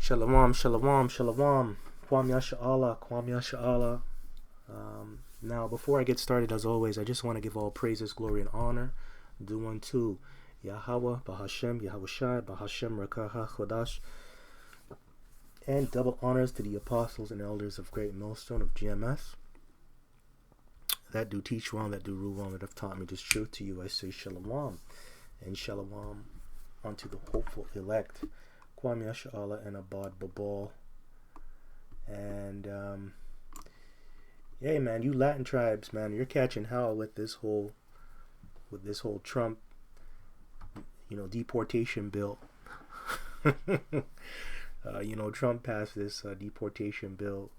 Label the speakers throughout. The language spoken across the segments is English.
Speaker 1: Shalom, shalom, shalom. Kwam Yasha Allah, Kwam Yasha Allah. Now, before I get started, as always, I just want to give all praises, glory, and honor due unto Yahweh, Bahashem, Yahweh Shai, Bahashem, Rakaha, Chodash, and double honors to the apostles and elders of Great Millstone of GMS that do teach wrong, that do rule wrong, that have taught me this truth. To you I say shalom, and shalom unto the hopeful elect. Kwam Yasha Allah and Abad Babal. And yeah, man, you Latin tribes, man, you're catching hell with this whole Trump, deportation bill. Trump passed this deportation bill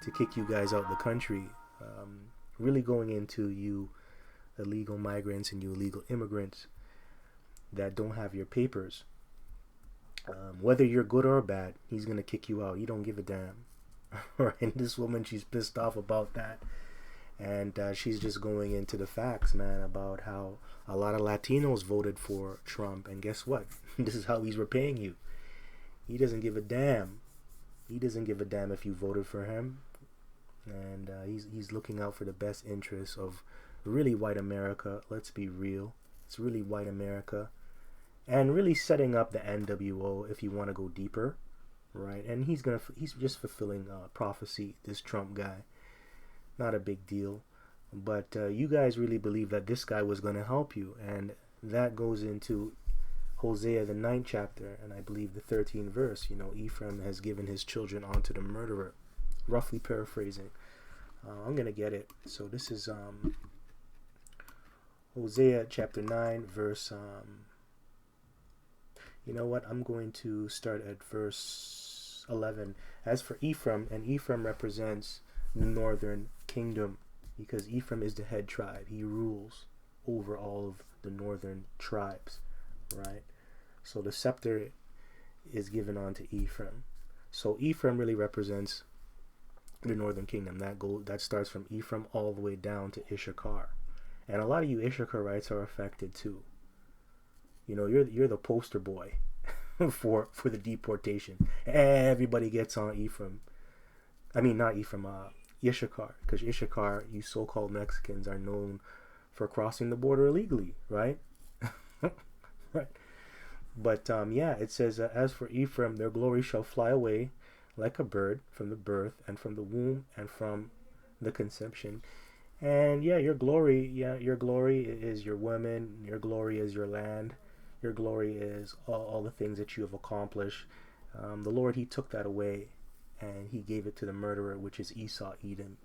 Speaker 1: to kick you guys out of the country. Really going into you illegal migrants and you illegal immigrants that don't have your papers. Whether you're good or bad, he's going to kick you out. He don't give a damn. And this woman, she's pissed off about that. And she's just going into the facts, man, about how a lot of Latinos voted for Trump. And guess what? This is how he's repaying you. He doesn't give a damn. He doesn't give a damn if you voted for him. And he's looking out for the best interests of really white America. Let's be real. It's really white America. And really setting up the NWO if you want to go deeper, right? And he's just fulfilling prophecy, this Trump guy. Not a big deal. But you guys really believe that this guy was going to help you. And that goes into Hosea, the 9th chapter, and I believe the 13th verse. Ephraim has given his children unto the murderer. Roughly paraphrasing. I'm going to get it. So this is Hosea chapter 9, verse... you know what? I'm going to start at verse 11. As for Ephraim, and Ephraim represents the northern kingdom, because Ephraim is the head tribe. He rules over all of the northern tribes, right? So the scepter is given on to Ephraim. So Ephraim really represents the northern kingdom. That starts from Ephraim all the way down to Issachar. And a lot of you Issacharites are affected too. You're the poster boy for the deportation. Everybody gets on Ephraim. I mean, not Ephraim, Issachar. Because Issachar, you so-called Mexicans, are known for crossing the border illegally, right? Right. But, it says, as for Ephraim, their glory shall fly away like a bird from the birth and from the womb and from the conception. And, your glory is your women. Your glory is your land. Your glory is all the things that you have accomplished. The Lord, he took that away and he gave it to the murderer, which is Esau, Edom.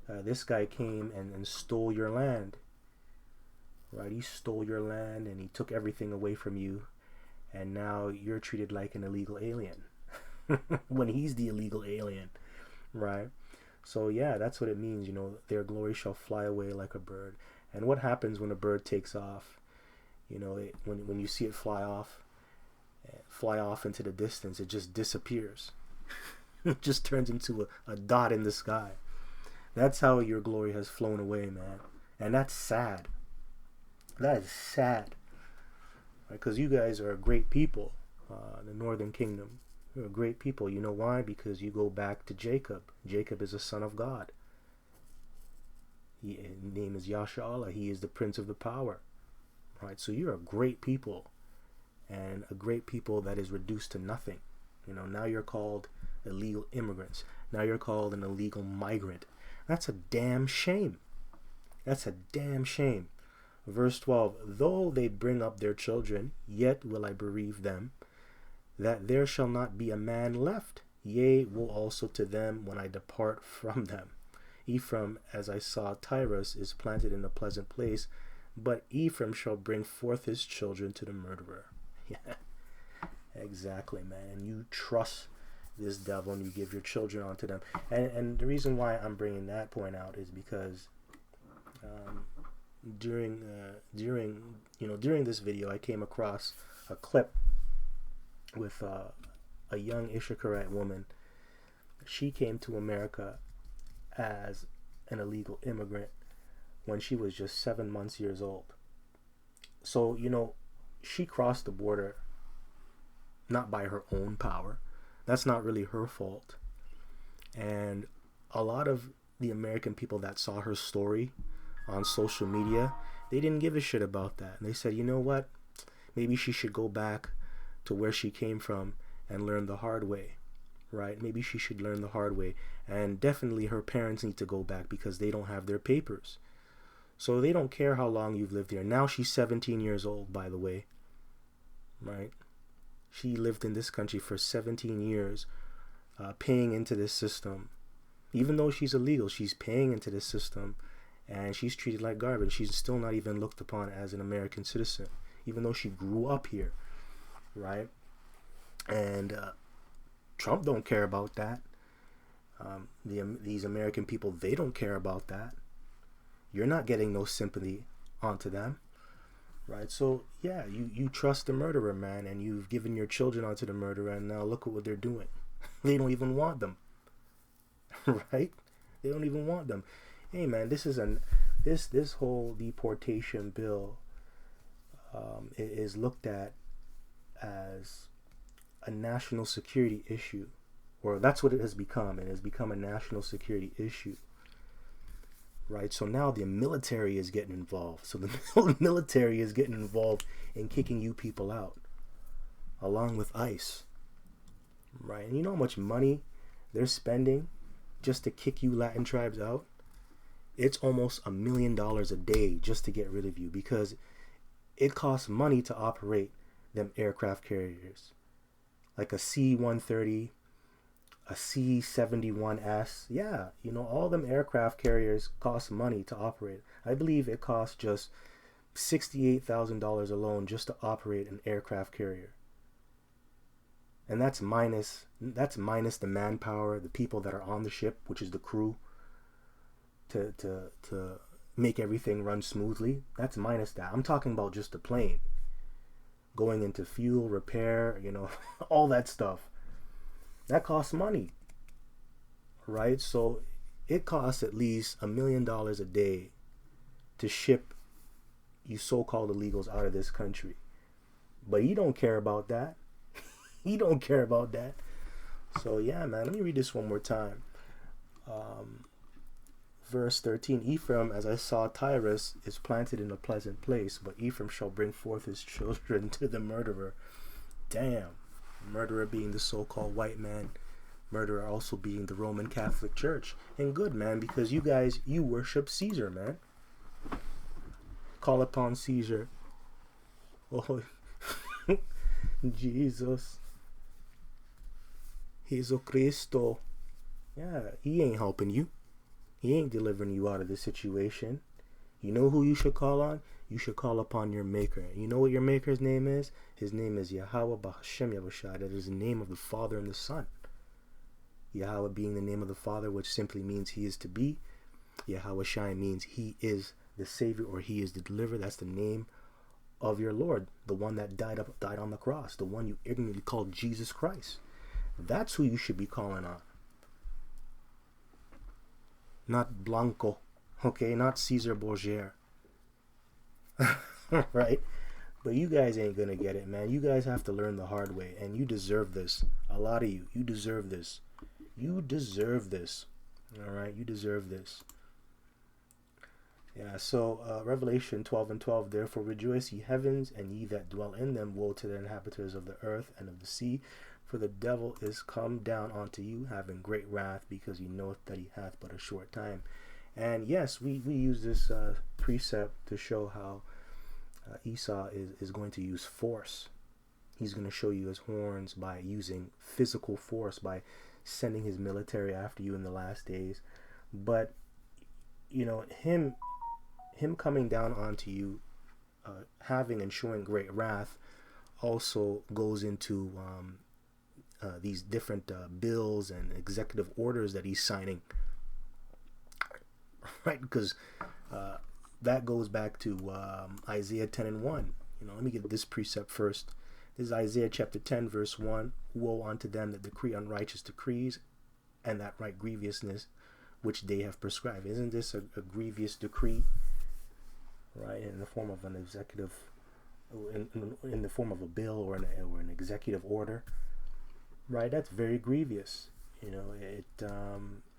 Speaker 1: This guy came and stole your land. Right? He stole your land and he took everything away from you. And now you're treated like an illegal alien when he's the illegal alien. Right? So that's what it means. Their glory shall fly away like a bird. And what happens when a bird takes off? When you see it fly off into the distance, it just disappears. It just turns into a dot in the sky. That's how your glory has flown away, man. And that's sad. That is sad. Because you guys are a great people, the Northern Kingdom. You're a great people. You know why? Because you go back to Jacob. Jacob is a son of God. His name is Yasha Allah. He is the Prince of the Power. Right, so you're a great people, and a great people that is reduced to nothing. Now you're called illegal immigrants. Now you're called an illegal migrant. That's a damn shame. That's a damn shame. Verse 12, though they bring up their children, yet will I bereave them, that there shall not be a man left. Yea, woe also to them when I depart from them. Ephraim, as I saw Tyrus, is planted in a pleasant place, but Ephraim shall bring forth his children to the murderer. Yeah, exactly, man. And you trust this devil and you give your children onto them. And the reason why I'm bringing that point out is because during this video, I came across a clip with a young Issacharite woman. She came to America as an illegal immigrant when she was just 7 months years old. So, she crossed the border not by her own power, That's not really her fault. And a lot of the American people that saw her story on social media, they didn't give a shit about that. And they said, you know what? Maybe she should go back to where she came from and learn the hard way, right? Maybe she should learn the hard way. And definitely her parents need to go back because they don't have their papers. So they don't care how long you've lived here. Now she's 17 years old, by the way, right? She lived in this country for 17 years, paying into this system. Even though she's illegal, she's paying into this system, and she's treated like garbage. She's still not even looked upon as an American citizen, even though she grew up here, right? And Trump don't care about that. These American people, they don't care about that. You're not getting no sympathy onto them, right? So yeah, you trust the murderer, man, and you've given your children onto the murderer, and now look at what they're doing. They don't even want them, right? They don't even want them. Hey, man, this whole deportation bill is looked at as a national security issue, or that's what it has become. It has become a national security issue. Right, so now the military is getting involved. So the military is getting involved in kicking you people out, along with ICE. Right, and you know how much money they're spending just to kick you Latin tribes out? It's almost $1 million a day just to get rid of you, because it costs money to operate them aircraft carriers, like a C-130. A C-71S, yeah, you know, all them aircraft carriers cost money to operate. I believe it costs just $68,000 alone just to operate an aircraft carrier, and that's minus the manpower, the people that are on the ship, which is the crew, to make everything run smoothly. That's minus that. I'm talking about just the plane, going into fuel, repair, you know, all that stuff. That costs money, right? So it costs at least $1 million a day to ship you so-called illegals out of this country. But he don't care about that. He don't care about that. So yeah, man, let me read this one more time. Verse 13, Ephraim, as I saw Tyrus, is planted in a pleasant place, but Ephraim shall bring forth his children to the murderer. Damn. Murderer being the so-called white man, murderer also being the Roman Catholic Church. And good, man, because you guys, you worship Caesar, man. Call upon Caesar. Oh, Jesus. Jesucristo. Yeah, he ain't helping you. He ain't delivering you out of this situation. You know who you should call on? You should call upon your maker. You know what your maker's name is? His name is Yahweh Bahashem Yahushua. That is the name of the Father and the Son. Yahweh being the name of the Father, which simply means he is to be. Yahweh Shai means he is the Savior, or he is the deliverer. That's the name of your Lord, the one that died on the cross, the one you ignorantly called Jesus Christ. That's who you should be calling on. Not Blanco, okay? Not Caesar Borgia. Right? But you guys ain't gonna get it, man. You guys have to learn the hard way, and you deserve this. A lot of you deserve this. You deserve this. All right, you deserve this. Yeah, so Revelation 12:12, therefore rejoice, ye heavens, and ye that dwell in them. Woe to the inhabitants of the earth and of the sea, for the devil is come down unto you, having great wrath, because he knoweth that he hath but a short time. And yes, we use this precept to show how Esau is going to use force. He's going to show you his horns by using physical force, by sending his military after you in the last days. But, you know, him coming down onto you, having and showing great wrath, also goes into these different bills and executive orders that he's signing, right? Because that goes back to Isaiah 10:1. You know, let me get this precept first. This is Isaiah chapter 10, verse 1. Woe unto them that decree unrighteous decrees, and that write grievousness which they have prescribed. Isn't this a grievous decree, right? In the form of an executive, in the form of a bill or an executive order. right? That's very grievous. You know,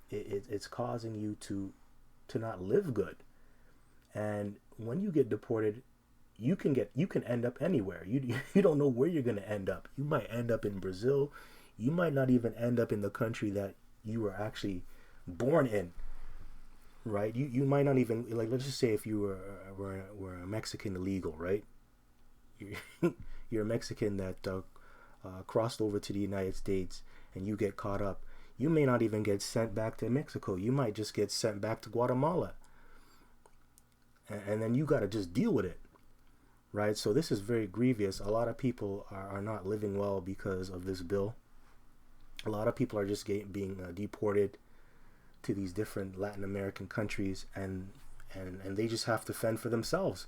Speaker 1: it's causing you to not live good. And when you get deported, you can end up anywhere. You don't know where you're going to end up. You might end up in Brazil. You might not even end up in the country that you were actually born in, right? You might not even, like, let's just say if you were a Mexican illegal, right? You're, you're a Mexican that crossed over to the United States, and you get caught up. You may not even get sent back to Mexico. You might just get sent back to Guatemala, and then you got to just deal with it, right? So this is very grievous. A lot of people are not living well because of this bill. A lot of people are just being deported to these different Latin American countries, and they just have to fend for themselves.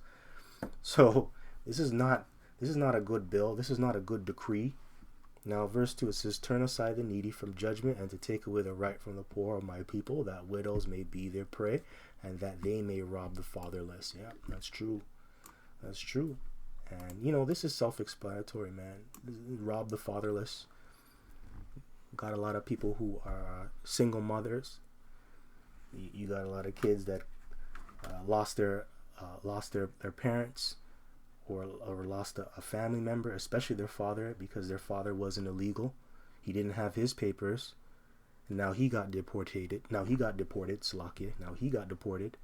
Speaker 1: So this is not a good bill. This is not a good decree. Now, verse 2, it says, "Turn aside the needy from judgment, and to take away the right from the poor of my people, that widows may be their prey, and that they may rob the fatherless." Yeah, that's true. That's true. And, you know, this is self-explanatory, man. Rob the fatherless. Got a lot of people who are single mothers. You got a lot of kids that lost their parents, or lost a family member, especially their father, because their father wasn't illegal. He didn't have his papers. And now he got deported. Slovakia. Now he got deported.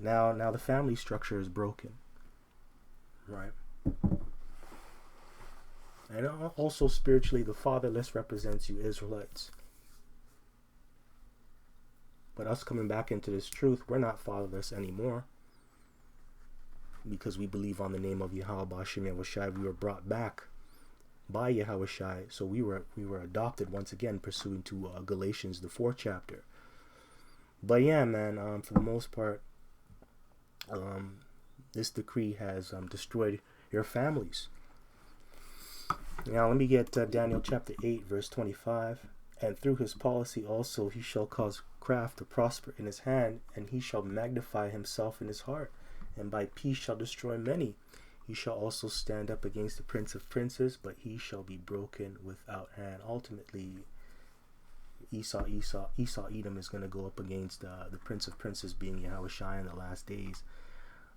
Speaker 1: Now the family structure is broken. Right? And also spiritually, the fatherless represents you Israelites. But us coming back into this truth, we're not fatherless anymore. Because we believe on the name of Yahweh B'Shem Yahushai, we were brought back by Yahushai. So we were adopted once again, pursuant to Galatians, the 4th chapter. But yeah, man, for the most part, this decree has destroyed your families. Now let me get Daniel chapter 8, verse 25. "And through his policy also he shall cause craft to prosper in his hand, and he shall magnify himself in his heart, and by peace shall destroy many. He shall also stand up against the prince of princes, but he shall be broken without hand." Ultimately, Esau Edom is going to go up against the prince of princes, being Yahushua, in the last days.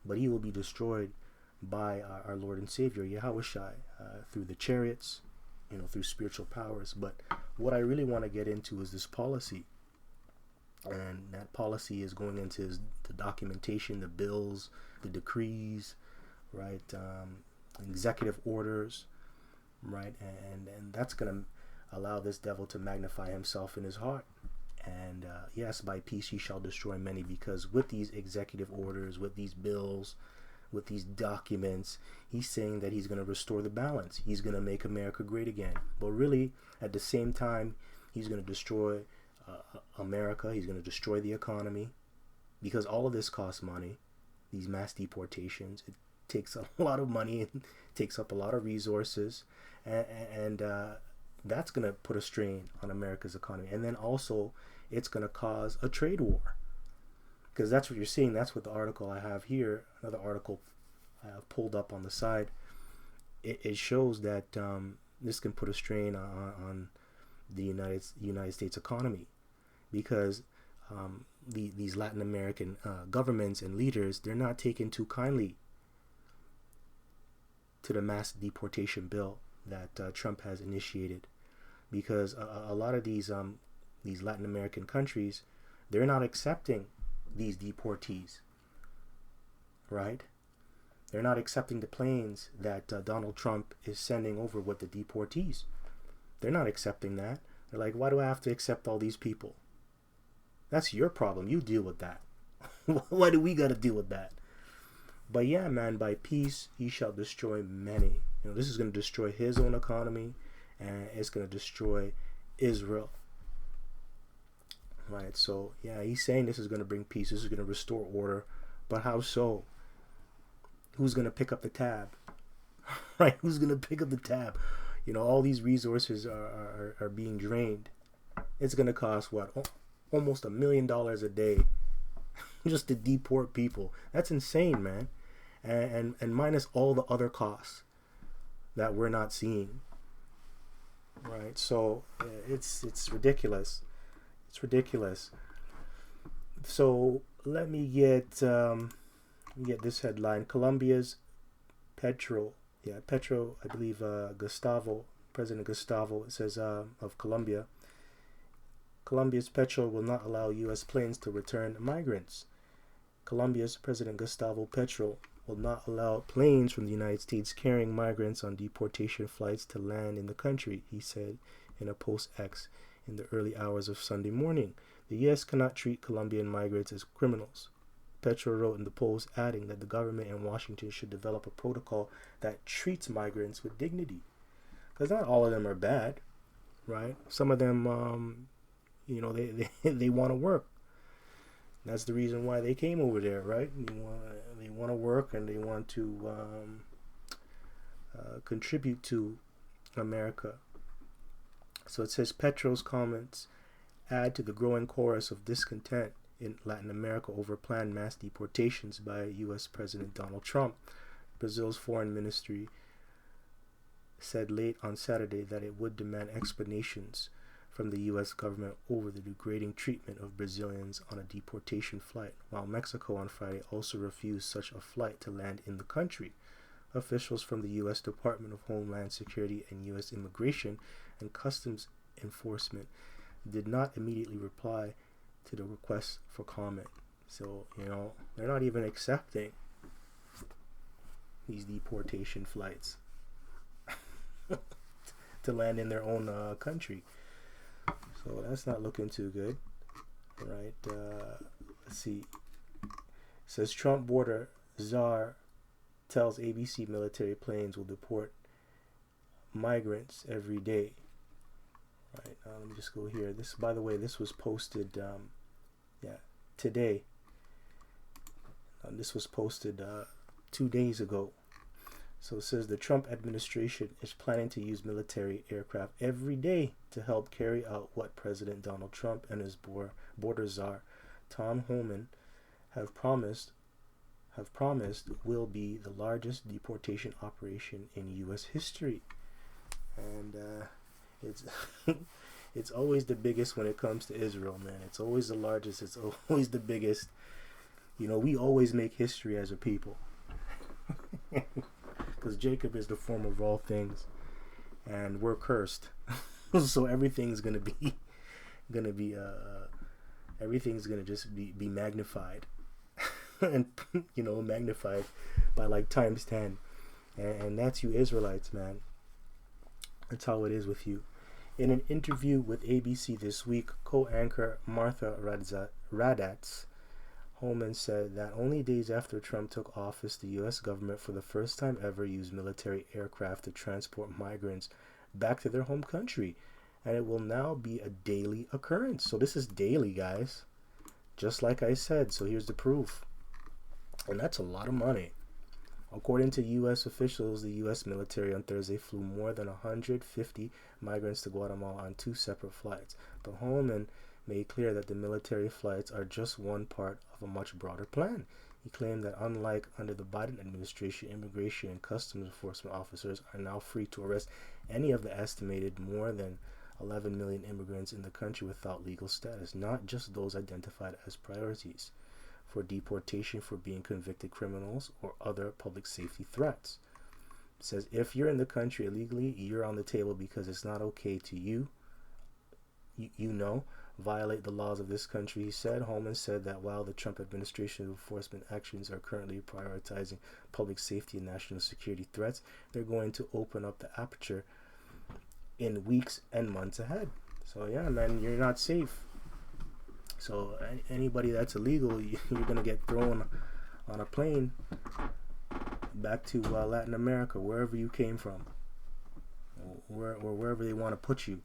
Speaker 1: But he will be destroyed by our Lord and Savior, Yahushua, through the chariots, you know, through spiritual powers. But what I really want to get into is this policy. And that policy is going into the documentation, the bills, the decrees, right? Executive orders, right? And that's going to allow this devil to magnify himself in his heart. And yes, by peace he shall destroy many, because with these executive orders, with these bills, with these documents, he's saying that he's going to restore the balance. He's going to make America great again. But really, at the same time, he's going to destroy America. He's going to destroy the economy, because all of this costs money. These mass deportations, it takes a lot of money, it takes up a lot of resources, and that's going to put a strain on America's economy. And then also, it's going to cause a trade war, because that's what you're seeing. That's what the article I have here, another article I have pulled up on the side, it shows that this can put a strain on the United States economy, because these Latin American governments and leaders, they're not taking too kindly to the mass deportation bill that Trump has initiated, because a lot of these Latin American countries, they're not accepting these deportees, right? They're not accepting the planes that Donald Trump is sending over with the deportees. They're not accepting that. They're like, why do I have to accept all these people? That's your problem. You deal with that. Why do we got to deal with that? But yeah, man, by peace he shall destroy many. You know, this is going to destroy his own economy, and it's going to destroy Israel. Right, so yeah, he's saying this is going to bring peace. This is going to restore order. But how so? Who's going to pick up the tab? Right, who's going to pick up the tab? You know, all these resources are being drained. It's going to cost, what, almost $1 million a day just to deport people. That's insane, man. And minus all the other costs that we're not seeing. Right? right? So it's ridiculous. It's ridiculous. So let me get this headline: Colombia's Petro, I believe, President Gustavo, it says, of Colombia. Colombia's Petro will not allow U.S. planes to return migrants. Colombia's President Gustavo Petro will not allow planes from the United States carrying migrants on deportation flights to land in the country, he said in a post X in the early hours of Sunday morning. The U.S. cannot treat Colombian migrants as criminals, Petro wrote in the post, adding that the government in Washington should develop a protocol that treats migrants with dignity. Because not all of them are bad, right? Some of them, they want to work. That's the reason why they came over there, right? They want to work and they want to contribute to America. So it says Petro's comments add to the growing chorus of discontent in Latin America over planned mass deportations by U.S. President Donald Trump. Brazil's foreign ministry said late on Saturday that it would demand explanations from the U.S. government over the degrading treatment of Brazilians on a deportation flight, while Mexico on Friday also refused such a flight to land in the country. Officials from the U.S. Department of Homeland Security and U.S. Immigration and Customs Enforcement did not immediately reply to the request for comment. So, they're not even accepting these deportation flights to land in their own country. So that's not looking too good, right? Let's see. It says Trump border czar tells ABC military planes will deport migrants every day. Right. Let me just go here. This, by the way, this was posted today. This was posted 2 days ago. So it says the Trump administration is planning to use military aircraft every day to help carry out what President Donald Trump and his border czar Tom Homan have promised will be the largest deportation operation in U.S. history. And it's it's always the biggest when it comes to Israel, man. It's always the largest. It's always the biggest. We always make history as a people. Because Jacob is the form of all things, and we're cursed. So everything's gonna be just be magnified, and magnified by like times 10, and that's you Israelites, man. That's how it is with you. In an interview with ABC this week, co-anchor Martha Radatz Holman said that only days after Trump took office, the U.S. government for the first time ever used military aircraft to transport migrants back to their home country, and it will now be a daily occurrence. So this is daily, guys, just like I said. So here's the proof, and that's a lot of money. According to U.S. officials, the U.S. military on Thursday flew more than 150 migrants to Guatemala on 2 separate flights. But Holman made clear that the military flights are just one part of a much broader plan. He claimed that unlike under the Biden administration, immigration and customs enforcement officers are now free to arrest any of the estimated more than 11 million immigrants in the country without legal status, not just those identified as priorities for deportation for being convicted criminals or other public safety threats. It says if you're in the country illegally, you're on the table because it's not okay to violate the laws of this country, he said. Holman said that while the Trump administration enforcement actions are currently prioritizing public safety and national security threats, they're going to open up the aperture in weeks and months ahead. So yeah, man, you're not safe. So anybody that's illegal, you're going to get thrown on a plane back to Latin America, wherever you came from, or wherever they want to put you.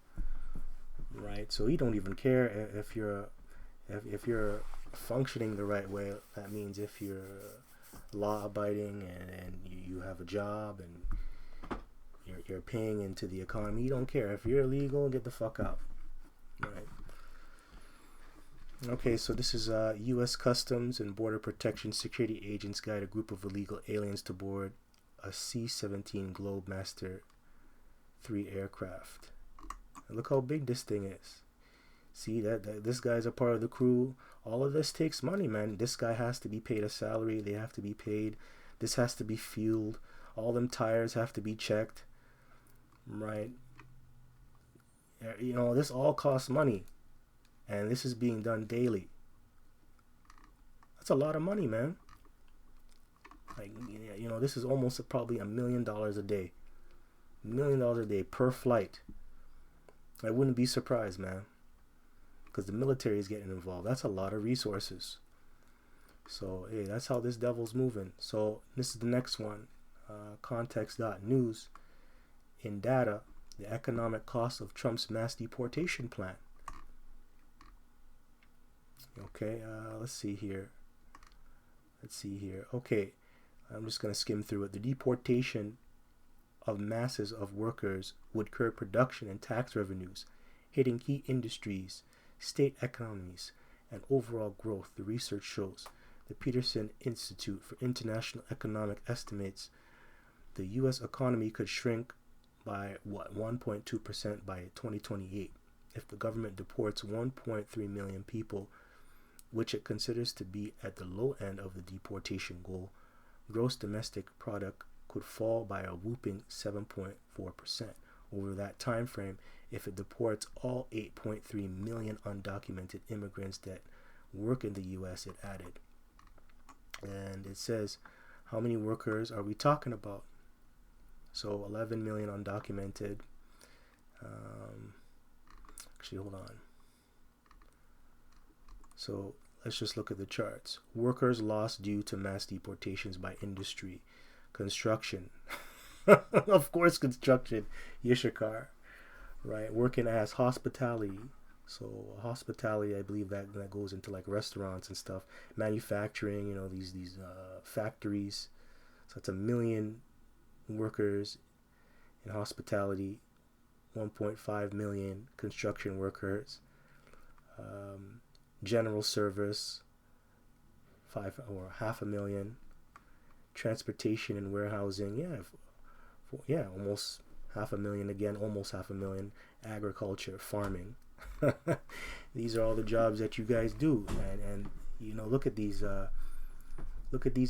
Speaker 1: Right, so he don't even care if you're functioning the right way. That means if you're law abiding and you have a job and you're paying into the economy. He don't care if you're illegal. Get the fuck out. Right. Okay, so this is U.S. Customs and Border Protection security agents guide a group of illegal aliens to board a C-17 Globemaster III aircraft. Look how big this thing is. See that this guy's a part of the crew. All of this takes money, man. This guy has to be paid a salary. They have to be paid. This has to be fueled. All them tires have to be checked, right? You know, this all costs money, and this is being done daily. That's a lot of money, man. Like, you know, this is almost probably $1 million a day. $1 million a day per flight. I wouldn't be surprised, man, because the military is getting involved. That's a lot of resources. So, hey, that's how this devil's moving. So, this is the next one. Context.news. In data, the economic cost of Trump's mass deportation plan. Okay, let's see here. Okay, I'm just going to skim through it. The deportation of masses of workers would curb production and tax revenues, hitting key industries, state economies, and overall growth, the research shows. The Peterson Institute for International Economic estimates the U.S. economy could shrink by 1.2% by 2028 if the government deports 1.3 million people, which it considers to be at the low end of the deportation goal. Gross domestic product could fall by a whooping 7.4% over that time frame if it deports all 8.3 million undocumented immigrants that work in the U.S., it added. And it says, how many workers are we talking about? So 11 million undocumented. Actually, hold on. So let's just look at the charts. Workers lost due to mass deportations by industry. Construction. Of course, construction. Yishakar. Right? Working as hospitality. So hospitality, I believe that goes into like restaurants and stuff. Manufacturing, you know, these factories. So it's 1 million workers in hospitality, 1.5 million construction workers, general service, 500,000, transportation and warehousing, almost 500,000 again, almost 500,000, agriculture, farming. These are all the jobs that you guys do, and you know, look at these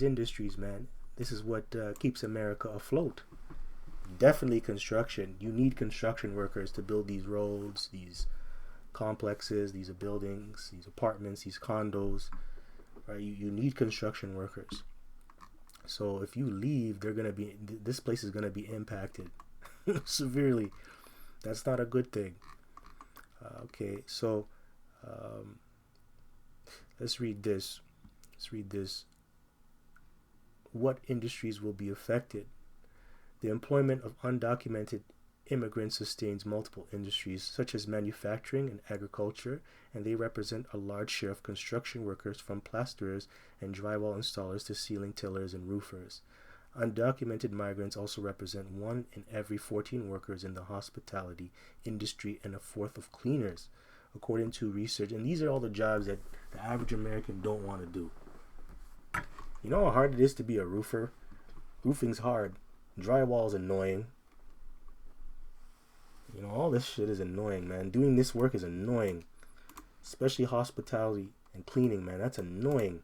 Speaker 1: industries, man. This is what keeps America afloat. Definitely construction. You need construction workers to build these roads, these complexes, these buildings, these apartments, these condos. Right? You need construction workers. So if you leave, this place is gonna be impacted severely. That's not a good thing. Okay, so let's read this. What industries will be affected? The employment of undocumented immigrants sustains multiple industries, such as manufacturing and agriculture, and they represent a large share of construction workers, from plasterers and drywall installers to ceiling tillers and roofers. Undocumented migrants also represent 1 in every 14 workers in the hospitality industry and a fourth of cleaners, according to research. And these are all the jobs that the average American don't want to do. You know how hard it is to be a roofer? Roofing's hard. Drywall's annoying. You know, all this shit is annoying, man. Doing this work is annoying. Especially hospitality and cleaning, man. That's annoying.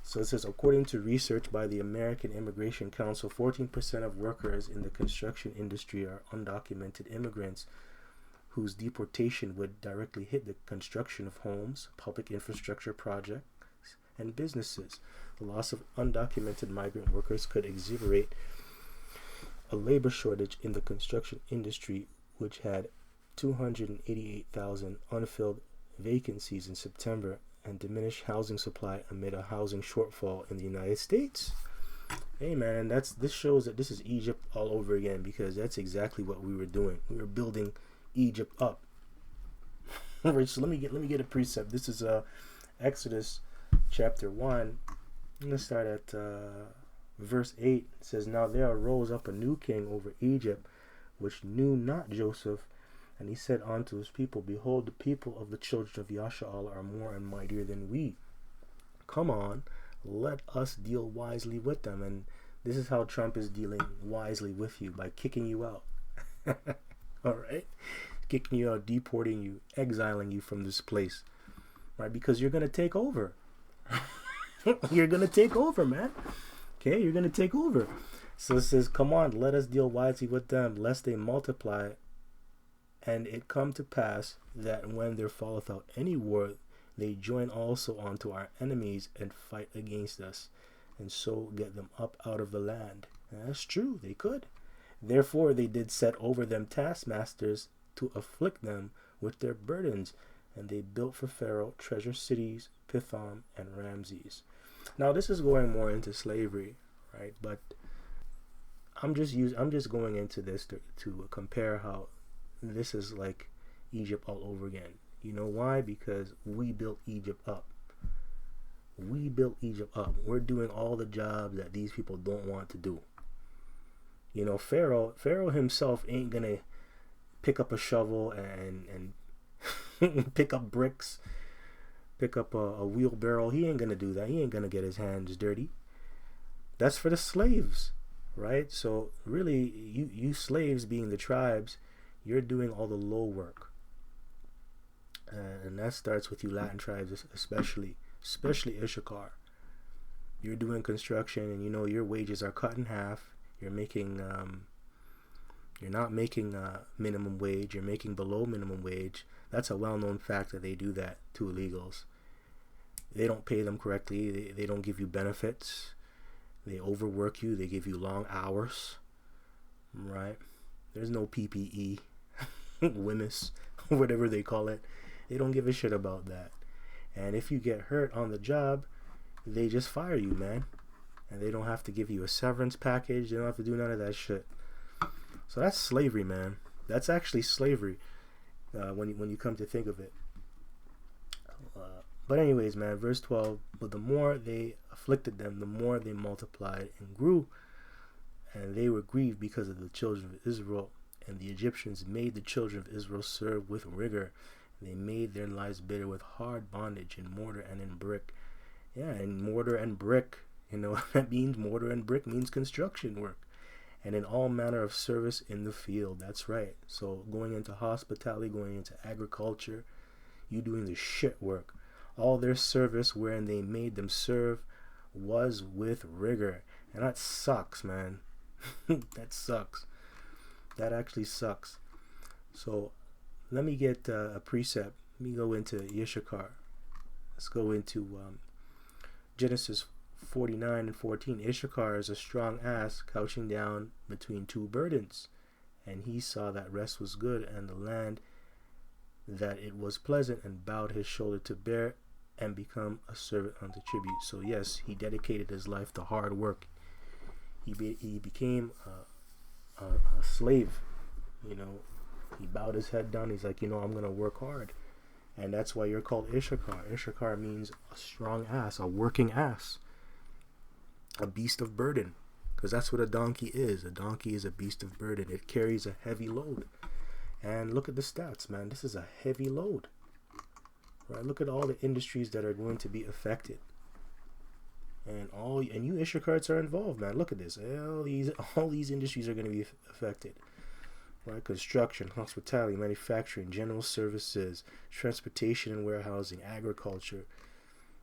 Speaker 1: So it says, according to research by the American Immigration Council, 14% of workers in the construction industry are undocumented immigrants whose deportation would directly hit the construction of homes, public infrastructure projects, and businesses. The loss of undocumented migrant workers could exacerbate a labor shortage in the construction industry, which had 288,000 unfilled vacancies in September, and diminish housing supply amid a housing shortfall in the United States. Hey man, this shows that this is Egypt all over again, because that's exactly what we were doing. We were building Egypt up. Alright, so let me get a precept. This is Exodus chapter 1. I'm gonna start at verse 8. It says, now there arose up a new king over Egypt, which knew not Joseph. And he said unto his people, behold, the people of the children of Yasha'al are more and mightier than we. Come on, let us deal wisely with them. And this is how Trump is dealing wisely with you, by kicking you out. All right? kicking you out, deporting you, exiling you from this place, right? Because you're gonna take over. You're gonna take over, man. Okay, you're gonna take over. So it says, "Come on, let us deal wisely with them, lest they multiply, and it come to pass that when there falleth out any war, they join also unto our enemies and fight against us, and so get them up out of the land." And that's true, they could. Therefore they did set over them taskmasters to afflict them with their burdens, and they built for Pharaoh treasure cities, Pithom and Ramses. Now this is going more into slavery, right? But I'm just going into this to compare how this is like Egypt all over again. You know why? Because we built Egypt up. We built Egypt up. We're doing all the jobs that these people don't want to do. You know, Pharaoh himself ain't gonna pick up a shovel and pick up bricks, pick up a wheelbarrow. He ain't gonna do that. He ain't gonna get his hands dirty. That's for the slaves, right? So really, you slaves being the tribes, you're doing all the low work. And that starts with you Latin tribes, especially Issachar. You're doing construction, and you know your wages are cut in half. You're not making minimum wage. You're making below minimum wage. That's a well-known fact that they do that to illegals. They don't pay them correctly. They don't give you benefits. They overwork you. They give you long hours. Right? There's no PPE, WIMIS, whatever they call it. They don't give a shit about that. And if you get hurt on the job, they just fire you, man. And they don't have to give you a severance package. They don't have to do none of that shit. So that's slavery, man. That's actually slavery when you come to think of it. But anyways, man, verse 12. But the more they afflicted them, the more they multiplied and grew. And they were grieved because of the children of Israel. And the Egyptians made the children of Israel serve with rigor. They made their lives bitter with hard bondage in mortar and in brick. Yeah, in mortar and brick. You know what that means? Mortar and brick means construction work. And in all manner of service in the field. That's right. So going into hospitality, going into agriculture, you doing the shit work. All their service wherein they made them serve was with rigor. And that sucks, man. That sucks. That actually sucks. So let me get a precept. Let me go into Issachar. Let's go into Genesis 49 and 14. Issachar is a strong ass couching down between two burdens. And he saw that rest was good, and the land that it was pleasant, and bowed his shoulder to bear, and become a servant unto tribute. So yes, he dedicated his life to hard work. He became a slave, you know. He bowed his head down. He's like, you know, I'm going to work hard. And that's why you're called Issachar. Issachar means a strong ass, a working ass, a beast of burden. Because that's what a donkey is. A donkey is a beast of burden. It carries a heavy load. And look at the stats, man. This is a heavy load. Right? Look at all the industries that are going to be affected. And you Issacharites are involved, man. Look at this. All these industries are going to be affected. Right? Construction, hospitality, manufacturing, general services, transportation and warehousing, agriculture.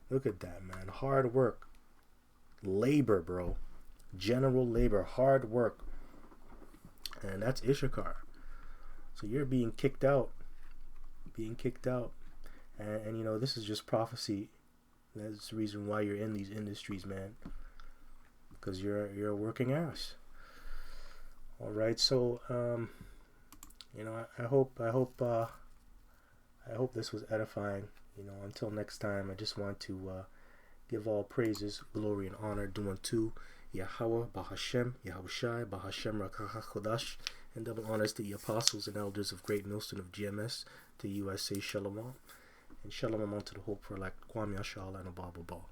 Speaker 1: Look at that, man. Hard work. Labor, bro. General labor. Hard work. And that's Issachar. So you're being kicked out. Being kicked out. And you know, this is just prophecy. That's the reason why you're in these industries, man. Because you're a working ass. All right, so you know, I hope this was edifying. You know, until next time, I just want to give all praises, glory, and honor due unto Yahweh, Bahashem, Yahushai, Bahashem Rakach Chodash, and double honors to the apostles and elders of Great Millstone of GMS, to USA Shalom, and Shalom unto the whole for like Kwame Yashal and a Bible Ball.